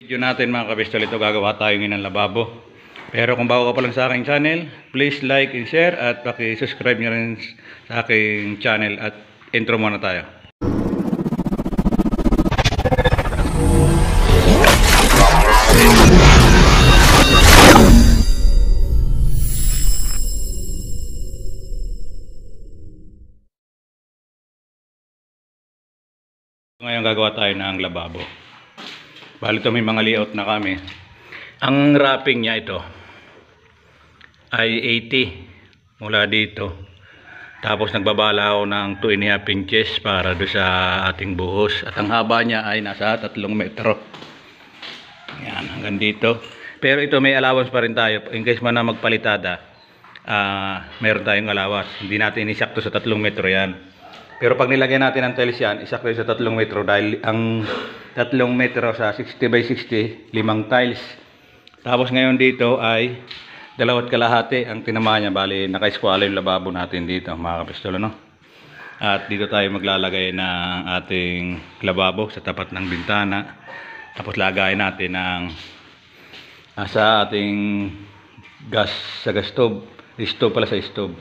Video natin mga kabistol, ito gagawa tayo ngayon ng lababo. Pero kung bago ka pa lang sa aking channel, please like and share at paki-subscribe nyo rin sa aking channel at intro muna tayo. Ngayon gagawa tayo ng lababo. Bali ito may mga layout na kami. Ang wrapping niya ito ay 80 mula dito. Tapos nagbabala ako ng 2.5 inches para do sa ating buhos. At ang haba niya ay nasa 3 metro. Yan, hanggang dito. Pero ito may allowance pa rin tayo. In case man na magpalitada, meron tayong allowance. Hindi natin isakto sa 3 metro yan. Pero pag nilagyan natin ang tiles yan, isakto sa 3 metro dahil ang 3 metro sa 60 by 60, 5 tiles. Tapos ngayon dito ay 2.5 ang tinamaan niya. Bali, naka-squalo yung lababo natin dito, mga kapistol, no? At dito tayo maglalagay ng ating lababo sa tapat ng bintana. Tapos lagayin natin ng sa ating gas, sa gas stove. Stove pala sa stove.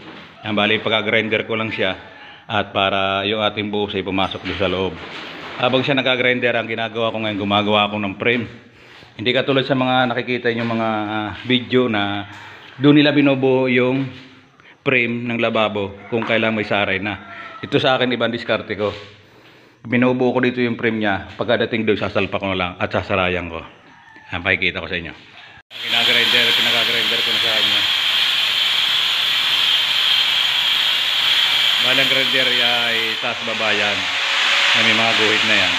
Yan, bali, pagka-grinder ko lang siya. At para yung ating buhos ay pumasok doon sa loob. Habang siya nag-grinder, ang ginagawa ko ngayon, gumagawa ako ng frame. Hindi katulad sa mga nakikita nyo mga video na doon nila binubuo yung frame ng lababo kung kailan may saray na. Ito sa akin ibang diskarte ko. Binubuo ko dito yung frame niya. Pagkadating doon, sasalpak ko na lang at sasarayan ko. Ang pakikita ko sa inyo. Pinag-grinder ko na sa inyo. Balang grinder ay taas babayan. May mga guhit na yan.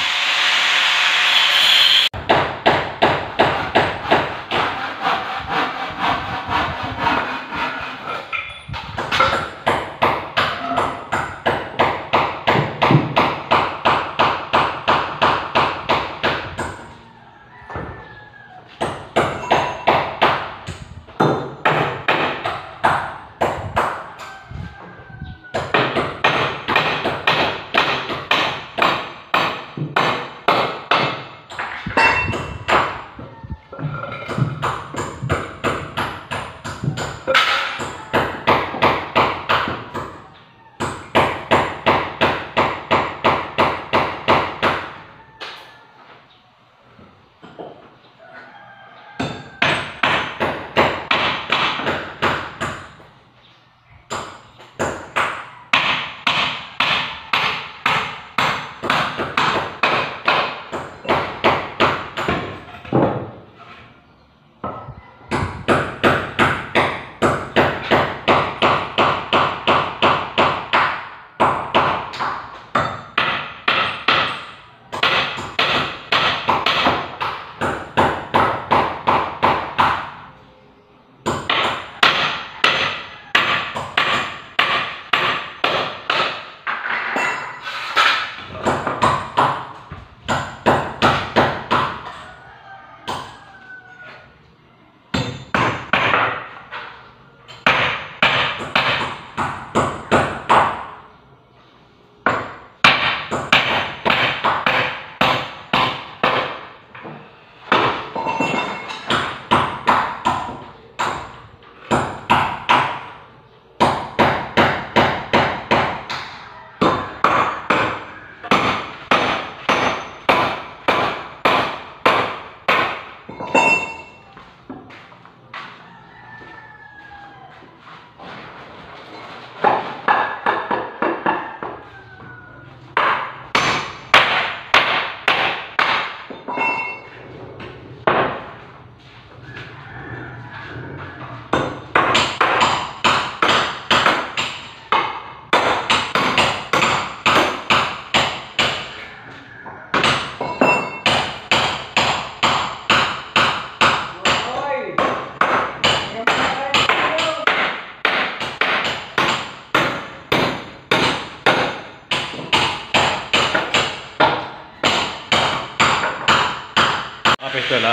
Kapistol,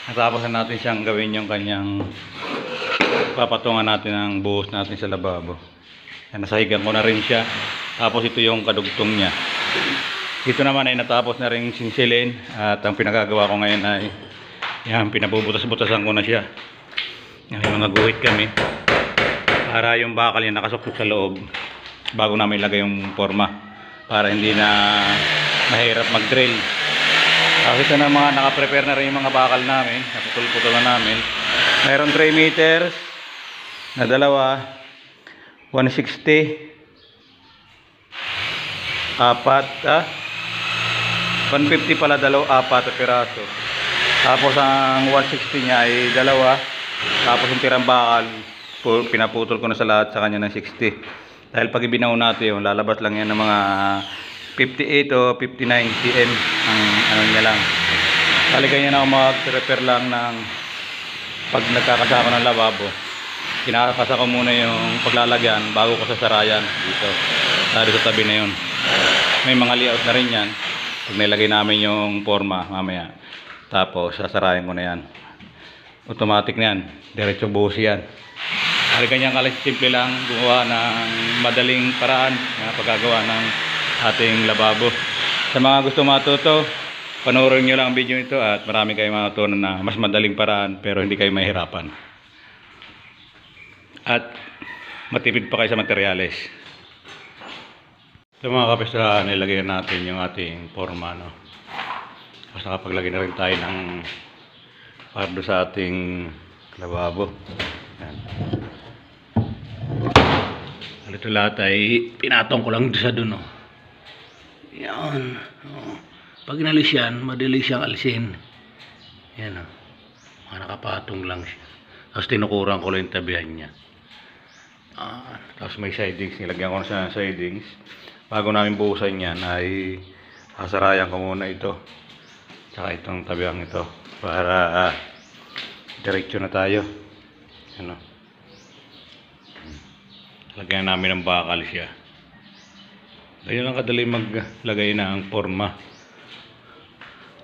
natapos na natin siyang gawin yung kanyang papatungan natin ang buhos natin sa lababo. Nasahigan ko na rin siya. Tapos ito yung kadugtong niya. Ito naman ay natapos na rin sinsilin. At ang pinagagawa ko ngayon ay Yan, pinabubutas-butasan ko na siya. Yan, yung mga guhit kami. Para yung bakal niya nakasukot sa loob bago namin ilagay yung forma. Para hindi na mahirap mag-drill. Tapos ito na mga nakaprepare na rin yung mga bakal namin. Naputol-putol na namin. Mayroon 3 meters na dalawa. 160. 150 pala apat na piraso. Tapos ang 160 niya ay dalawa. Tapos yung tirang bakal, pinaputol ko na sa lahat sa kanya ng 60. Dahil pag ibinaw natin yung lalabas lang yan ng mga 58 o 59 cm ang ano niya lang. Talaga niya na ako mag-repair lang ng pag nagkakasa ko ng lababo. Kinakasa ko muna yung paglalagyan bago ko sasarayan dito. Dahil sa tabi na yun. May mga layout na rin yan. Pag nilagay namin yung forma mamaya. Tapos sasarayan ko na yan. Automatic na yan. Diretso buhos yan. Dahil ganyan simple lang gumawa ng madaling paraan na paggagawa ng ating lababo. Sa mga gusto matuto, panoorin nyo lang ang video ito at marami kayong matutunan na mas madaling paraan pero hindi kayo mahirapan. At matipid pa kayo sa materyales. So mga kapesra, nilagay natin yung ating forma, no? Tapos nakapaglagay na rin tayo ng pardo sa ating lababo. Yan. Ito lahat ay pinatong ko lang sa dun, oh. Yan. Oh. Pag inalis yan, madali siyang alisin. Yan, oh. Mga nakapatong lang siya. Tapos tinukuran ko lang yung tabihan niya. Tapos may sidings. Nilagyan ko na siya ng sidings. Bago namin buhusan yan ay sasarayan ko muna ito. Tsaka itong tabihang ito. Para diretso na tayo. Ano? Lagyan namin ng bakal siya. Ganyan lang kadali maglagay na ang forma.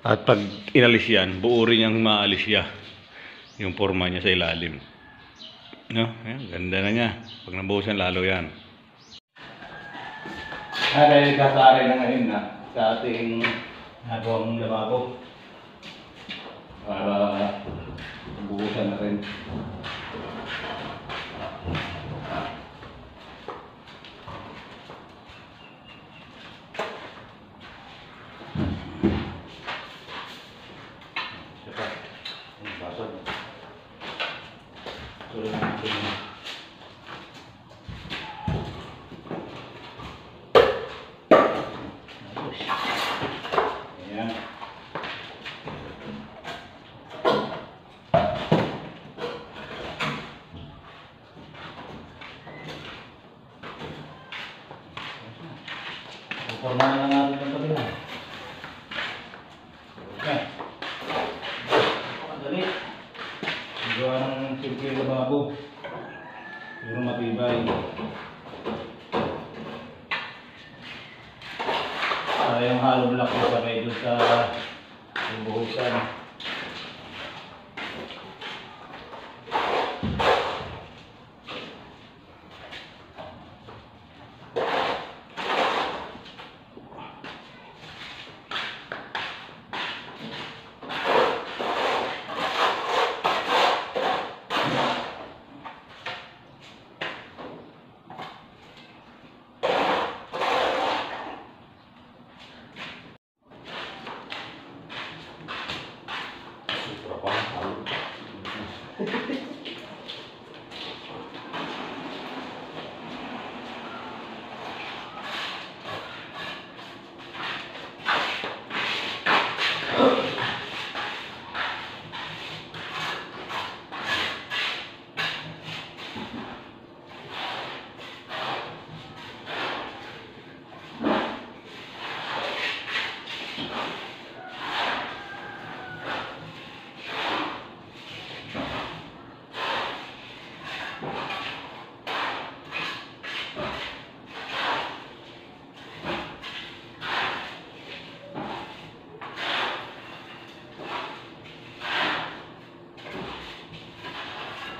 At pag inalis yan, buo rin niyang maalis siya. Yung forma niya sa ilalim. No? Ayan, ganda na niya. Pag nabuhusan lalo yan. Dahil kasari na ngayon na sa ating nagawang lababo. Para buhusan na rin. Forma na lang natin ang tabi na. Okay. Madali. Gawa ng simple lababo. Pero matibay. Yung hollow block ko sabay doon sa buhusan.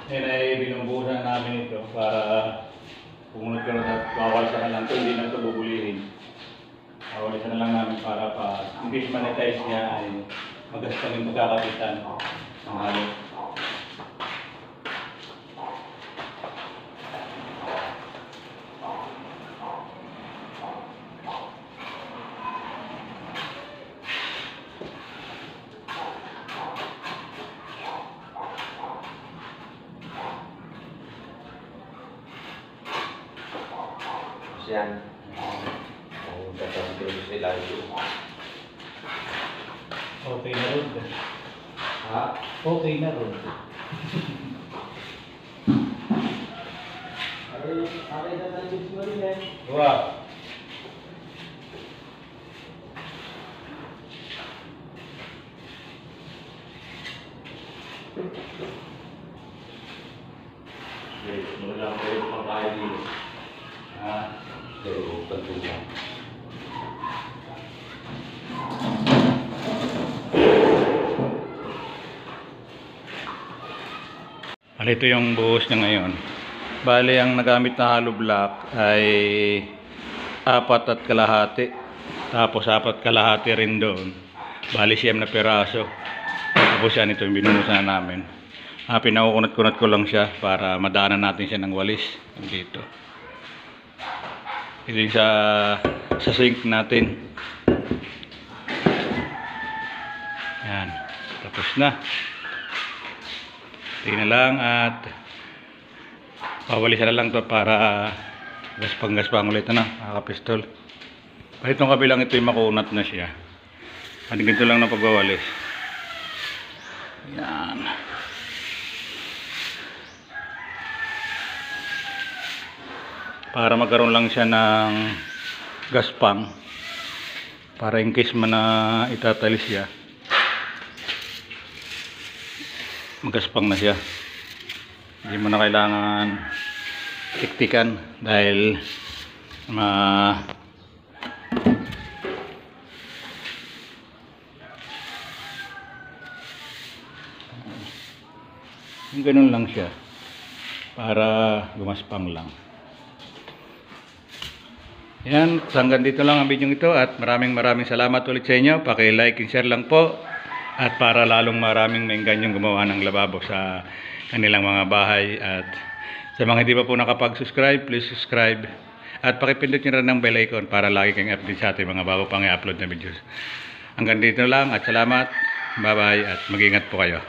Yan ay binumbusan namin ito para pumunod ka na at wawalisan na lang ito, hindi na ito bubulihin. Wawalisan na lang namin para pa hindi monetize niya ay magastos kami magkakapitan. Mahalo. Yan. Oh, tatawag sila yun. Okay na ron. Ha? Okay na ron. Ay na tayo gusto rin yan. Wow. Wala ko yung pangkain dito. Pero pagkulang. Ito yung buhos niya ngayon. Bali, ang nagamit na hollow block ay 4 1/2. Tapos 4 1/2 rin doon. Bali, 9 na peraso. Tapos yan, ito yung binunusan namin. Pinakukunat-kunat ko lang siya para madaanan natin siya ng walis. Dito. Ito yung sa sink natin. Yan. Tapos na. Tingnan lang at pawalisan na lang to para gaspang-gaspang ulit na mga kapistol. Kahit itong kabilang ito yung makunat na siya. Ganito lang na pagwawalis. Yan. Para magkaroon lang siya ng gaspang. Para in case man na itatalis siya, magaspang na siya. Hindi mo na kailangan tiktikan dahil yung ganun lang siya para gumaspang lang. Yan, hanggang dito lang ang video ito at maraming salamat ulit sa inyo. Paki-like and share lang po. At para lalong maraming mainggan yung gumawa ng lababo sa kanilang mga bahay. At sa mga hindi pa po nakapag-subscribe, please subscribe. At pakipindot nyo rin ng bell icon para lagi kang update sa ating mga bago pang i-upload na videos. Hanggang dito lang at salamat. Bye-bye at mag-ingat po kayo.